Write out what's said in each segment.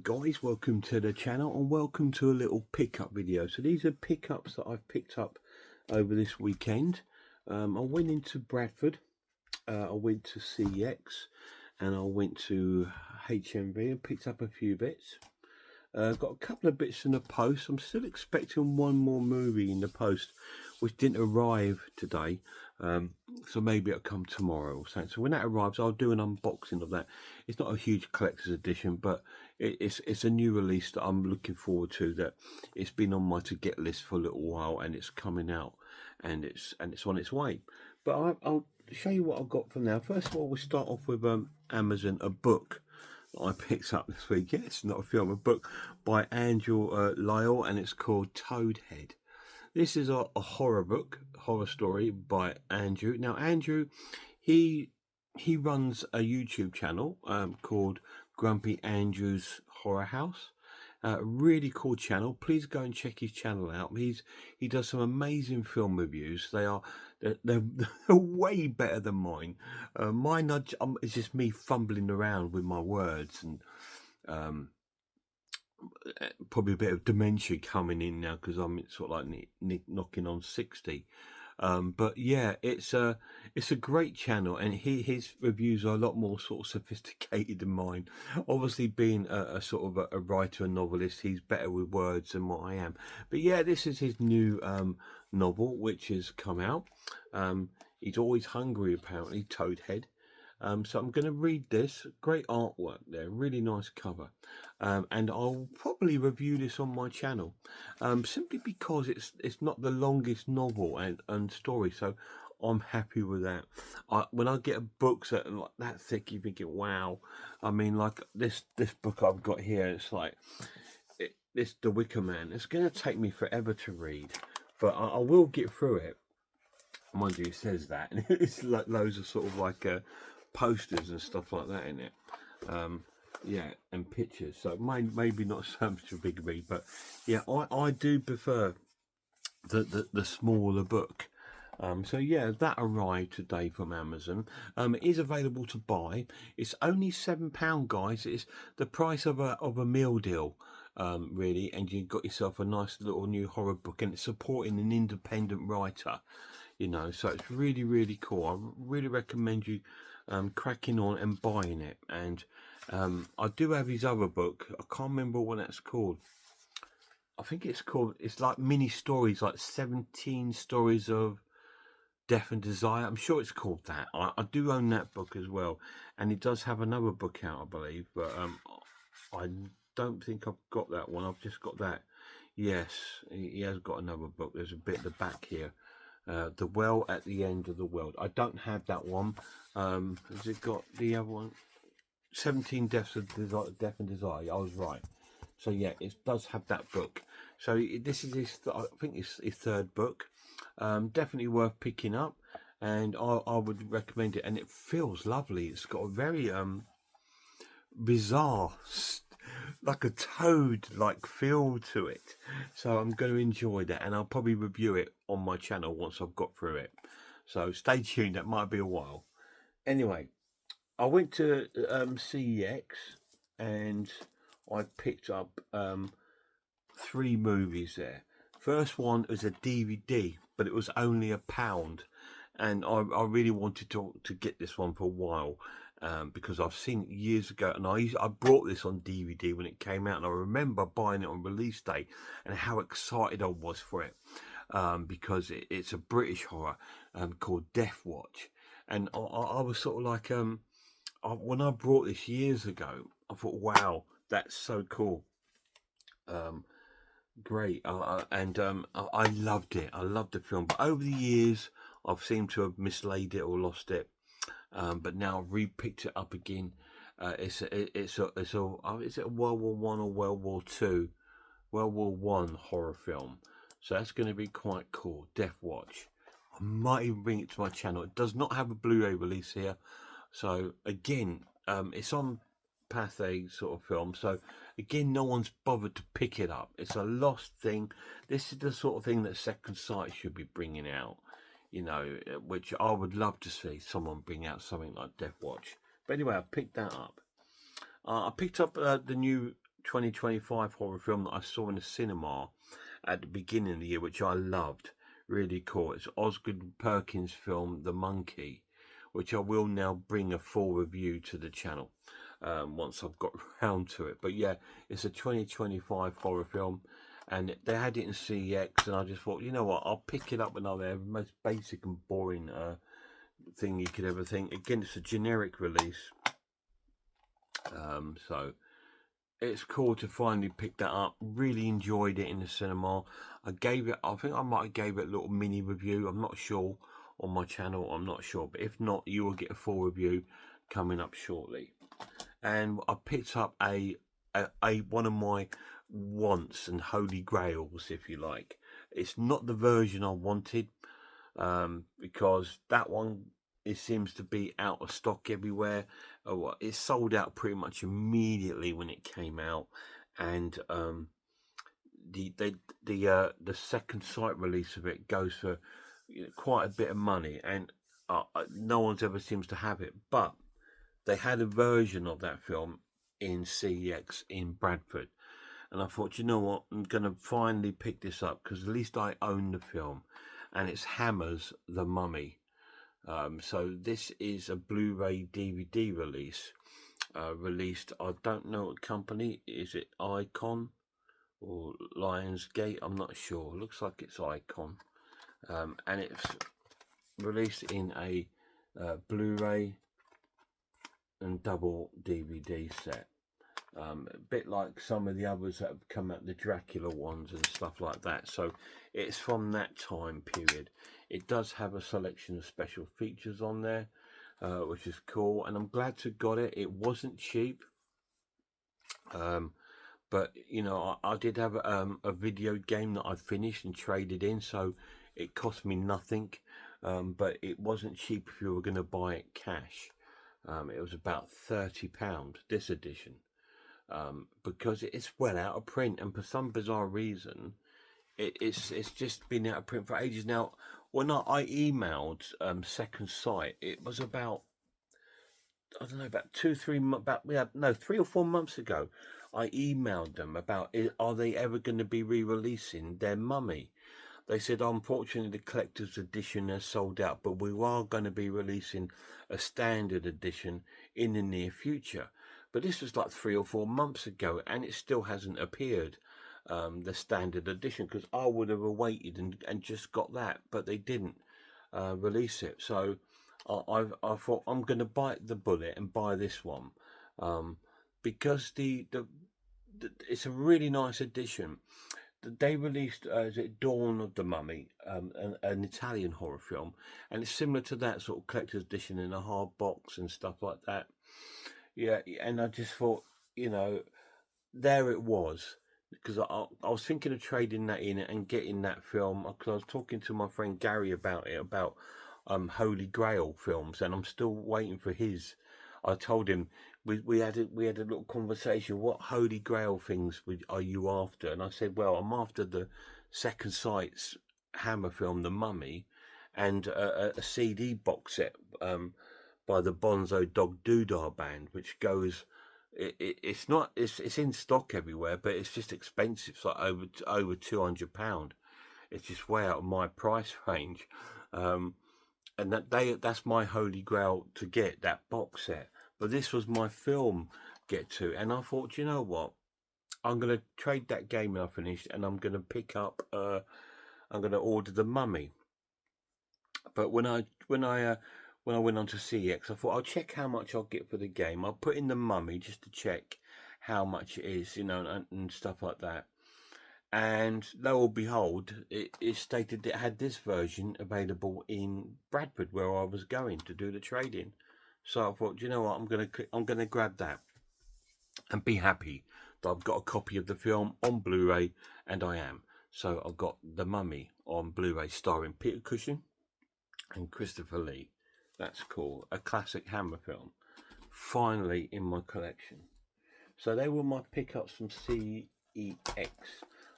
guys, welcome to the channel and welcome to a little pickup video. So these are pickups that I've picked up over this weekend. I went into Bradford, I went to CX and I went to HMV and picked up a few bits. Got a couple of bits in the post. I'm still expecting one more movie in the post which didn't arrive today, so maybe it'll come tomorrow or something. So when that arrives, I'll do an unboxing of that. It's not a huge collector's edition, but it's a new release that I'm looking forward to. That it's been on my to get list for a little while, and it's coming out, and it's on its way. But I'll show you what I've got for now. First of all, we'll start off with Amazon, a book I picked up this week. Yeah, it's not a film, a book by Andrew Lyle, and it's called Toadhead. This is a horror book, horror story by Andrew. Now, Andrew, he runs a YouTube channel called Grumpy Andrew's Horror House. Really cool channel. Please go and check his channel out. He does some amazing film reviews. They're way better than mine. Mine is just me fumbling around with my words and probably a bit of dementia coming in now because I'm sort of like knocking on 60. But yeah, it's a great channel, and his reviews are a lot more sort of sophisticated than mine. Obviously, being a sort of a writer and novelist, he's better with words than what I am. But yeah, this is his new novel, which has come out. He's always hungry, apparently, Toadhead. So I'm going to read this. Great artwork there, really nice cover, and I'll probably review this on my channel, simply because it's not the longest novel and story, so I'm happy with that. When I get books that are like that thick, you thinking, wow. I mean, like this book I've got here, it's like this The Wicker Man. It's going to take me forever to read, but I will get through it. Mind you, it says that, and it's like loads of sort of like posters and stuff like that in it, yeah, and pictures, so maybe not so much a big read, but yeah, I do prefer the smaller book. So yeah, that arrived today from Amazon. It is available to buy. It's only £7, guys. It's the price of a meal deal, really, and you've got yourself a nice little new horror book, and it's supporting an independent writer, you know, so it's really, really cool. I really recommend you cracking on and buying it. And I do have his other book. I can't remember what that's called. I think it's like mini stories, like 17 stories of death and desire. I'm sure it's called that. I do own that book as well, and he does have another book out, I believe, but I don't think I've got that one. I've just got that. Yes, he has got another book. There's a bit at the back here. The Well at the End of the World. I don't have that one. Has it got the other one? 17 Deaths of Death and Desire. I was right. So yeah, it does have that book. So this is I think it's his third book. Definitely worth picking up, and I would recommend it. And it feels lovely. It's got a very bizarre, like a toad like feel to it, so I'm going to enjoy that, and I'll probably review it on my channel once I've got through it, so stay tuned. That might be a while. Anyway, I went to CEX and I picked up 3 movies there. First one was a DVD, but it was only £1, and I really wanted to get this one for a while, because I've seen it years ago, and I brought this on DVD when it came out, and I remember buying it on release day and how excited I was for it, because it's a British horror called Death Watch, and I was sort of like, when I brought this years ago, I thought, wow, that's so cool. Great, and I loved it. I loved the film, but over the years I've seemed to have mislaid it or lost it. But now I've re-picked it up again. Is it a World War One or World War Two? World War One horror film. So that's going to be quite cool. Death Watch. I might even bring it to my channel. It does not have a Blu-ray release here, so again, it's on Pathé sort of film. So again, no one's bothered to pick it up. It's a lost thing. This is the sort of thing that Second Sight should be bringing out, you know, which I would love to see someone bring out something like Death Watch. But anyway, I picked that up. I picked up the new 2025 horror film that I saw in the cinema at the beginning of the year, which I loved. Really cool. It's Osgood Perkins' film, The Monkey, which I will now bring a full review to the channel once I've got round to it. But yeah, it's a 2025 horror film, and they had it in CEX, and I just thought, you know what, I'll pick it up another most basic and boring thing you could ever think. Again, it's a generic release, so it's cool to finally pick that up. Really enjoyed it in the cinema. I think I might have gave it a little mini review. I'm not sure on my channel. I'm not sure, but if not, you will get a full review coming up shortly. And I picked up a one of my wants and holy grails, if you like. It's not the version I wanted, because that one, it seems to be out of stock everywhere. It sold out pretty much immediately when it came out, and the second sight release of it goes for quite a bit of money, and no one's ever seems to have it. But they had a version of that film in CEX in Bradford, and I thought, you know what, I'm gonna finally pick this up because at least I own the film, and it's Hammer's The Mummy. So this is a Blu-ray DVD release, released, I don't know what company, is it Icon or Lionsgate? I'm not sure. Looks like it's Icon, and it's released in a Blu-ray and double DVD set. A bit like some of the others that have come out, the Dracula ones and stuff like that. So it's from that time period. It does have a selection of special features on there, which is cool, and I'm glad to got it. It wasn't cheap, but you know, I did have a video game that I finished and traded in, so it cost me nothing, but it wasn't cheap if you were going to buy it cash. It was about £30 this edition, because it's well out of print, and for some bizarre reason it's just been out of print for ages now. When I emailed Second Sight, it was about, I don't know, about 3 or 4 months ago. I emailed them about, are they ever going to be re-releasing their Mummy? They said, unfortunately, the collector's edition has sold out, but we are going to be releasing a standard edition in the near future. But this was like 3 or 4 months ago, and it still hasn't appeared, the standard edition, because I would have awaited and just got that, but they didn't release it. So I thought, I'm going to bite the bullet and buy this one, because it's a really nice edition. They released, is it Dawn of the Mummy, an Italian horror film, and it's similar to that sort of collector's edition in a hard box and stuff like that. Yeah, and I just thought, you know, there it was, because I was thinking of trading that in and getting that film, because I was talking to my friend Gary about it, about Holy Grail films, and I'm still waiting for his. I told him we had a little conversation. What Holy Grail things are you after? And I said, well, I'm after the Second Sight's Hammer film, The Mummy, and a CD box set by the Bonzo Dog Doodah Band, which goes. It's in stock everywhere, but it's just expensive. It's like over £200. It's just way out of my price range, and that's my holy grail to get, that box set. But this was my film get to, and I thought, you know what, I'm gonna trade that game when I finished, and I'm gonna pick up. I'm gonna order The Mummy. But when I went on to CEX, I thought I'll check how much I'll get for the game. I'll put in The Mummy just to check how much it is, you know, and stuff like that. And lo and behold, it stated it had this version available in Bradford, where I was going to do the trading. So I thought, you know what, I'm gonna grab that and be happy that I've got a copy of the film on Blu-ray, and I am. So I've got The Mummy on Blu-ray, starring Peter Cushing and Christopher Lee. That's cool. A classic Hammer film, finally in my collection. So they were my pickups from CEX.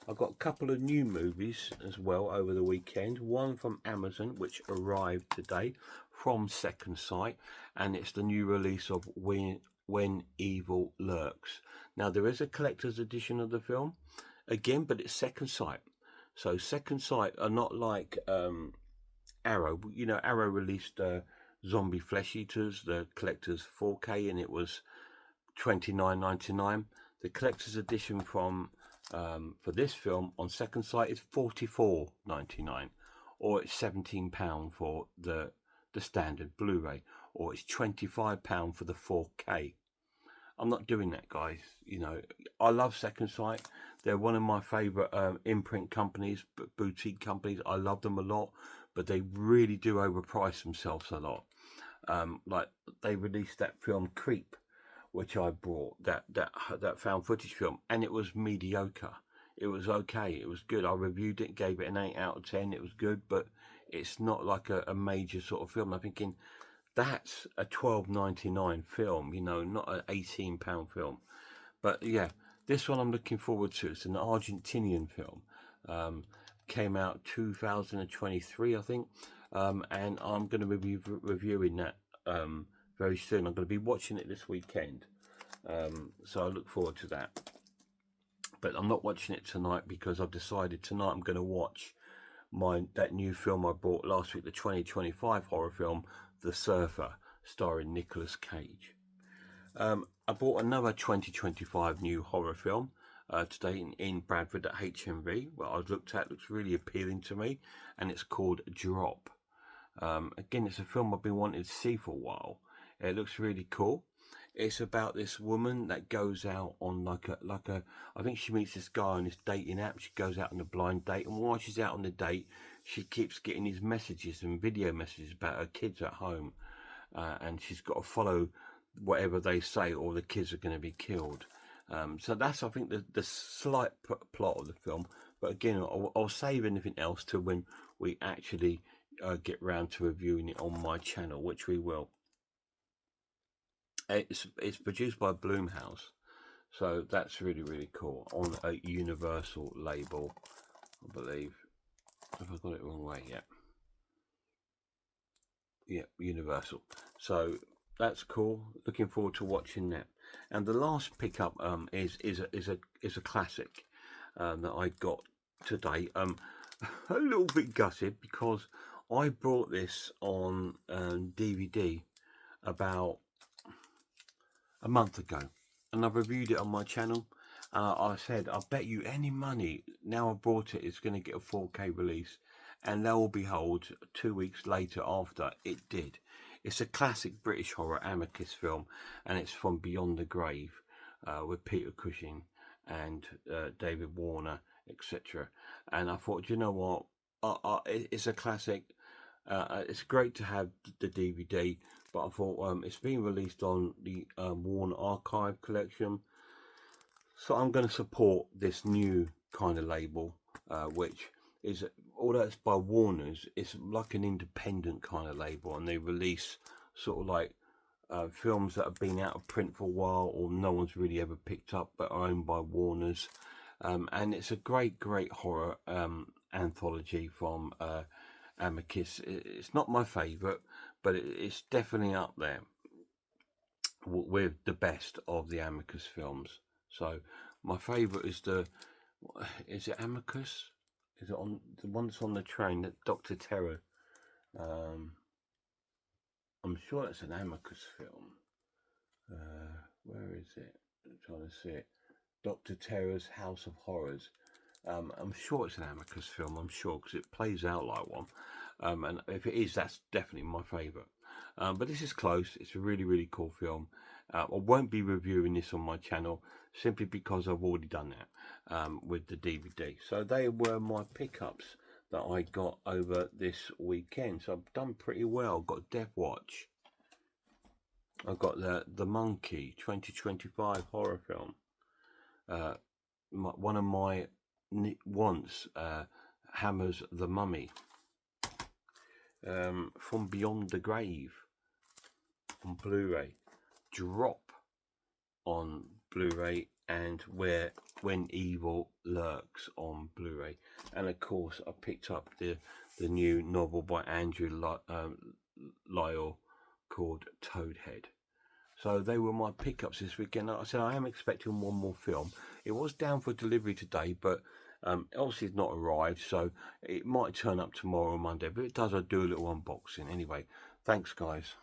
I've got a couple of new movies as well over the weekend. One from Amazon, which arrived today from Second Sight, and it's the new release of When Evil Lurks. Now, there is a collector's edition of the film, again, but it's Second Sight. So Second Sight are not like Arrow. You know, Arrow released Zombie Flesh Eaters, the collector's 4K, and it was $29.99. The collector's edition from for this film on Second Sight is $44.99, or it's £17 for the standard Blu-ray, or it's £25 for the 4K. I'm not doing that, guys. You know, I love Second Sight. They're one of my favourite imprint companies, boutique companies. I love them a lot, but they really do overprice themselves a lot. Like they released that film Creep, which I bought, that found footage film, and it was mediocre. It was okay. It was good. I reviewed it, gave it an 8 out of 10. It was good, but it's not like a major sort of film. I'm thinking that's a $12.99 film, you know, not an £18 film. But yeah, this one I'm looking forward to. It's an Argentinian film. Came out 2023, I think, and I'm going to be reviewing that very soon. I'm going to be watching it this weekend, so I look forward to that. But I'm not watching it tonight because I've decided tonight I'm going to watch that new film I bought last week, the 2025 horror film, The Surfer, starring Nicolas Cage. I bought another 2025 new horror film today in Bradford at HMV. Well, I've looked at, looks really appealing to me, and it's called Drop. Again, it's a film I've been wanting to see for a while. It looks really cool. It's about this woman that goes out on like a I think she meets this guy on this dating app. She goes out on a blind date, and while she's out on the date, she keeps getting these messages and video messages about her kids at home, and she's got to follow whatever they say, or the kids are going to be killed. So that's, I think, the slight plot of the film. But again, I'll save anything else to when we actually get round to reviewing it on my channel, which we will. It's produced by Blumhouse, so that's really, really cool, on a Universal label, I believe. Have I got it the wrong way? Yeah, Universal. So that's cool. Looking forward to watching that. And the last pickup is a classic that I got today. A little bit gutted because I bought this on DVD about a month ago, and I've reviewed it on my channel. I said, I bet you any money now I bought it, it's going to get a 4K release, and lo and behold, 2 weeks later after, it did. It's a classic British horror Amicus film, and it's from Beyond the Grave, with Peter Cushing and David Warner, etc. And I thought, you know what, it's a classic. It's great to have the DVD, but I thought it's being released on the Warner Archive collection, so I'm going to support this new kind of label, which is, although it's by Warner's, it's like an independent kind of label, and they release sort of like films that have been out of print for a while, or no one's really ever picked up, but are owned by Warner's. And it's a great horror anthology from Amicus. It's not my favourite, but it's definitely up there with the best of the Amicus films. So my favourite is is it Amicus? Is it on the one that's on the train, that Dr. Terror? I'm sure it's an Amicus film. Where is it? I'm trying to see it. Dr. Terror's House of Horrors. I'm sure it's an Amicus film, I'm sure, because it plays out like one. And if it is, that's definitely my favourite. But this is close. It's a really, really cool film. I won't be reviewing this on my channel simply because I've already done that with the DVD. So they were my pickups that I got over this weekend. So I've done pretty well. Got Death Watch. I've got the Monkey 2025 horror film. One of my wants, Hammer's The Mummy. From Beyond the Grave on Blu-ray, Drop on Blu-ray, and When Evil Lurks on Blu-ray. And of course I picked up the new novel by Andrew Lyell called Toadhead. So they were my pickups this weekend. Like I said, I am expecting one more film. It was down for delivery today, but obviously it's not arrived, so it might turn up tomorrow or Monday. But if it does, I'll do a little unboxing. Anyway, thanks, guys.